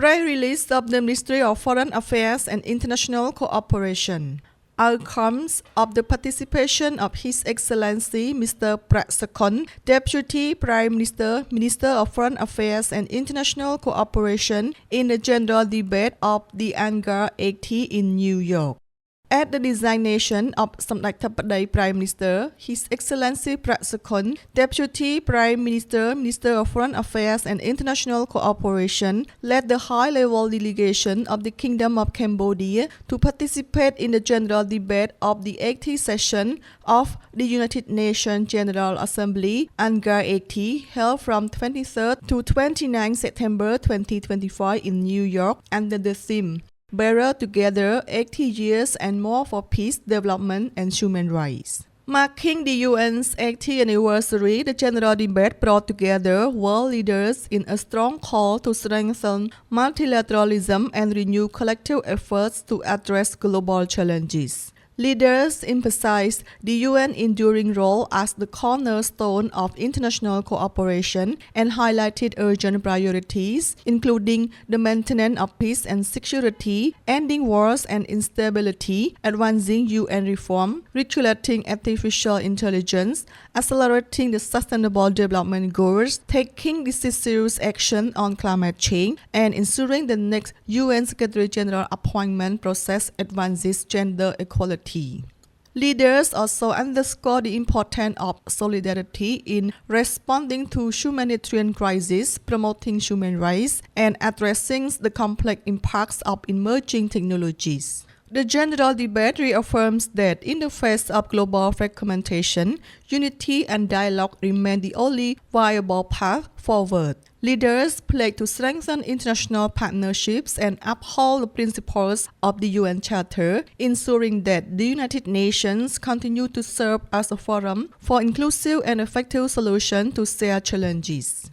Press release of the Ministry of Foreign Affairs and International Cooperation. Outcomes of the participation of His Excellency Mr. PRAK Sokhonn, Deputy Prime Minister, Minister of Foreign Affairs and International Cooperation, in the general debate of the rnk.gov.kh in New York. At the designation of Samdech Prime Minister, His Excellency PRAK Sokhonn, Deputy Prime Minister, Minister of Foreign Affairs and International Cooperation, led the high-level delegation of the Kingdom of Cambodia to participate in the general debate of the 80th session of the United Nations General Assembly rnk.gov.kh held from 23rd to 29 September 2025 in New York under the theme Better Together, 80 Years and More for Peace, Development and Human Rights. Marking the UN's 80th anniversary, the general debate brought together world leaders in a strong call to strengthen multilateralism and renew collective efforts to address global challenges. Leaders emphasized the UN's enduring role as the cornerstone of international cooperation and highlighted urgent priorities, including the maintenance of peace and security, ending wars and instability, advancing UN reform, regulating artificial intelligence, accelerating the Sustainable Development Goals, taking decisive action on climate change, and ensuring the next UN Secretary General appointment process advances gender equality. Leaders also underscored the importance of solidarity in responding to humanitarian crises, promoting human rights, and addressing the complex impacts of emerging technologies. The general debate reaffirms that in the face of global fragmentation, unity and dialogue remain the only viable path forward. Leaders pledged to strengthen international partnerships and uphold the principles of the UN Charter, ensuring that the United Nations continue to serve as a forum for inclusive and effective solutions to shared challenges.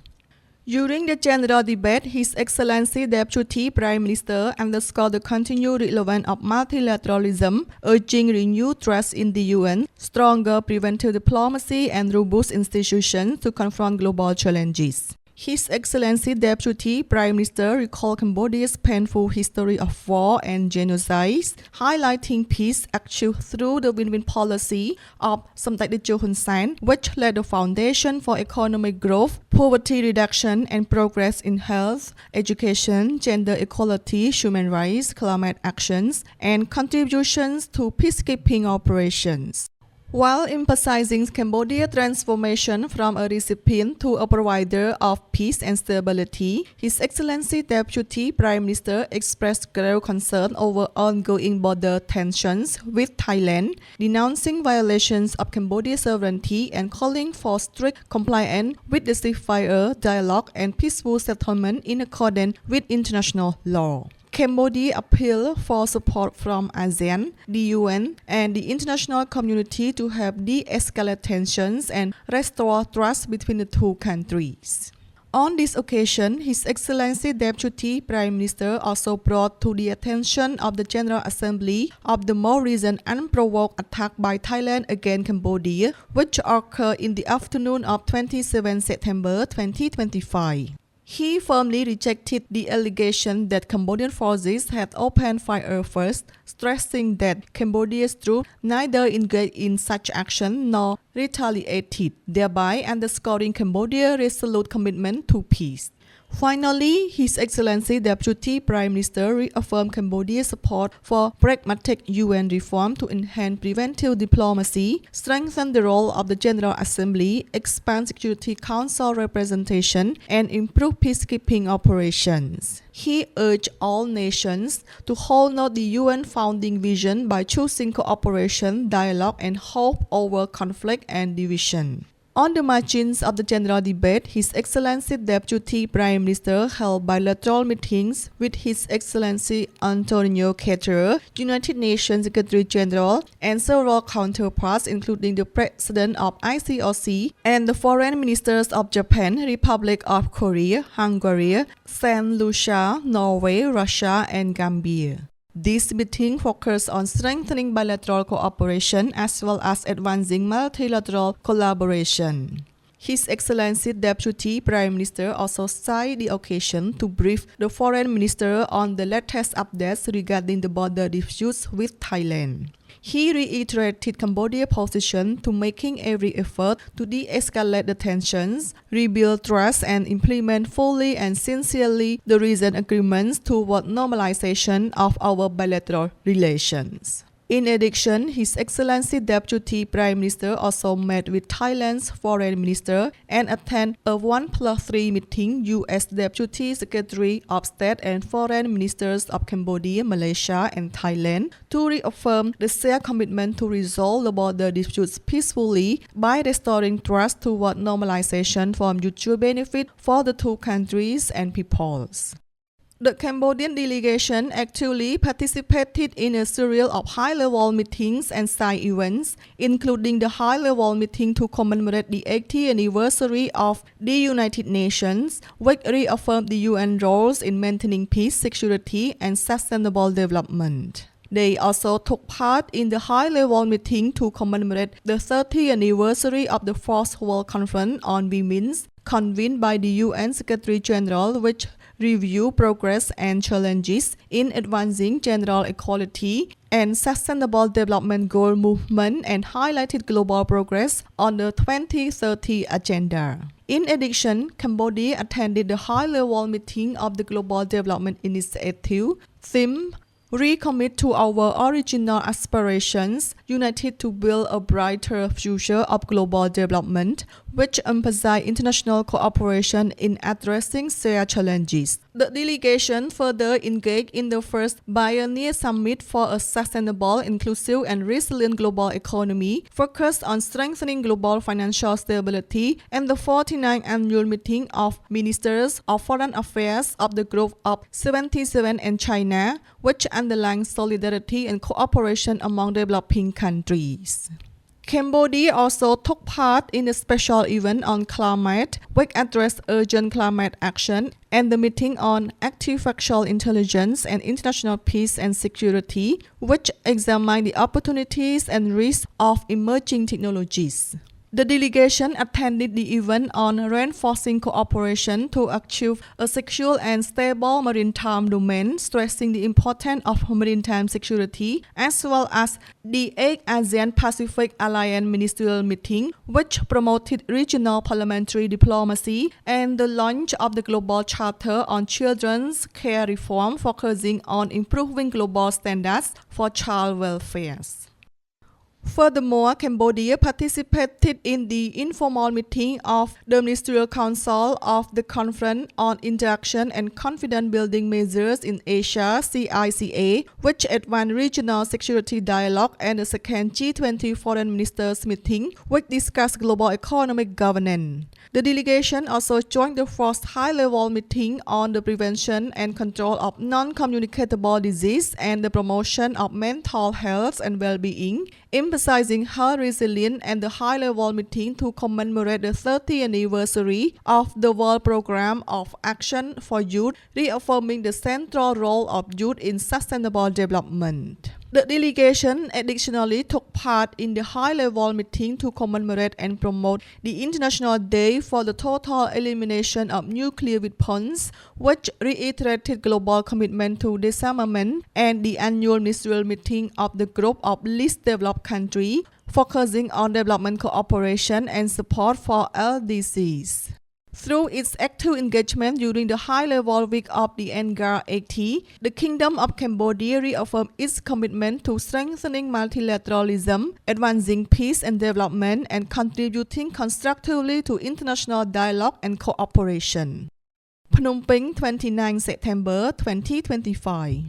During the general debate, His Excellency Deputy Prime Minister underscored the continued relevance of multilateralism, urging renewed trust in the UN, stronger preventive diplomacy, and robust institutions to confront global challenges. His Excellency Deputy Prime Minister recalled Cambodia's painful history of war and genocide, highlighting peace achieved through the win-win policy of Samdech Hun Sen, which laid the foundation for economic growth, poverty reduction, and progress in health, education, gender equality, human rights, climate actions, and contributions to peacekeeping operations. While emphasizing Cambodia's transformation from a recipient to a provider of peace and stability, His Excellency Deputy Prime Minister expressed grave concern over ongoing border tensions with Thailand, denouncing violations of Cambodia's sovereignty and calling for strict compliance with the ceasefire, dialogue, and peaceful settlement in accordance with international law. Cambodia appealed for support from ASEAN, the UN, and the international community to help de-escalate tensions and restore trust between the two countries. On this occasion, His Excellency Deputy Prime Minister also brought to the attention of the General Assembly of the more recent unprovoked attack by Thailand against Cambodia, which occurred in the afternoon of 27 September 2025. He firmly rejected the allegation that Cambodian forces had opened fire first, stressing that Cambodia's troops neither engaged in such action nor retaliated, thereby underscoring Cambodia's resolute commitment to peace. Finally, His Excellency Deputy Prime Minister reaffirmed Cambodia's support for pragmatic UN reform to enhance preventive diplomacy, strengthen the role of the General Assembly, expand Security Council representation, and improve peacekeeping operations. He urged all nations to hold out the UN founding vision by choosing cooperation, dialogue, and hope over conflict and division. On the margins of the general debate, His Excellency Deputy Prime Minister held bilateral meetings with His Excellency Antonio Guterres, United Nations Secretary General, and several counterparts, including the President of ICOC and the Foreign Ministers of Japan, Republic of Korea, Hungary, Saint Lucia, Norway, Russia, and Gambia. This meeting focused on strengthening bilateral cooperation as well as advancing multilateral collaboration. His Excellency Deputy Prime Minister also seized the occasion to brief the Foreign Minister on the latest updates regarding the border disputes with Thailand. He reiterated Cambodia's position to making every effort to de-escalate the tensions, rebuild trust, and implement fully and sincerely the recent agreements toward normalization of our bilateral relations. In addition, His Excellency Deputy Prime Minister also met with Thailand's Foreign Minister and attended a 1+3 meeting U.S. Deputy Secretary of State and Foreign Ministers of Cambodia, Malaysia, and Thailand to reaffirm the shared commitment to resolve the border disputes peacefully by restoring trust toward normalization for mutual benefit for the two countries and peoples. The Cambodian delegation actively participated in a series of high-level meetings and side events, including the high-level meeting to commemorate the 80th anniversary of the United Nations, which reaffirmed the UN roles in maintaining peace, security, and sustainable development. They also took part in the high-level meeting to commemorate the 30th anniversary of the Fourth World Conference on Women, convened by the UN Secretary-General, which review progress and challenges in advancing general equality and sustainable development goal movement and highlighted global progress on the 2030 agenda. In addition, Cambodia attended the high-level meeting of the Global Development Initiative, theme Recommit to our original aspirations, united to build a brighter future of global development, which emphasize international cooperation in addressing shared challenges. The delegation further engaged in the first Biennial Summit for a Sustainable, Inclusive, and Resilient Global Economy, focused on strengthening global financial stability, and the 49th Annual Meeting of Ministers of Foreign Affairs of the Group of 77 and China, which underlines solidarity and cooperation among developing countries. Cambodia also took part in a special event on climate, which addressed urgent climate action, and the meeting on artificial intelligence and international peace and security, which examined the opportunities and risks of emerging technologies. The delegation attended the event on reinforcing cooperation to achieve a secure and stable maritime domain, stressing the importance of maritime security, as well as the 8th ASEAN-Pacific Alliance Ministerial Meeting, which promoted regional parliamentary diplomacy, and the launch of the Global Charter on Children's Care Reform, focusing on improving global standards for child welfare. Furthermore, Cambodia participated in the informal meeting of the Ministerial Council of the Conference on Interaction and Confidence Building Measures in Asia (CICA), which advanced regional security dialogue, and the second G20 Foreign Ministers meeting, which discussed global economic governance. The delegation also joined the first high-level meeting on the prevention and control of non-communicable disease and the promotion of mental health and well-being, emphasizing health resilience, and the high-level meeting to commemorate the 30th anniversary of the World Programme of Action for Youth, reaffirming the central role of youth in sustainable development. The delegation additionally took part in the high-level meeting to commemorate and promote the International Day for the Total Elimination of Nuclear Weapons, which reiterated global commitment to disarmament, and the annual ministerial meeting of the Group of Least Developed Countries, focusing on development cooperation and support for LDCs. Through its active engagement during the high-level week of the NGAR 80, the Kingdom of Cambodia reaffirmed its commitment to strengthening multilateralism, advancing peace and development, and contributing constructively to international dialogue and cooperation. Phnom Penh, 29 September 2025.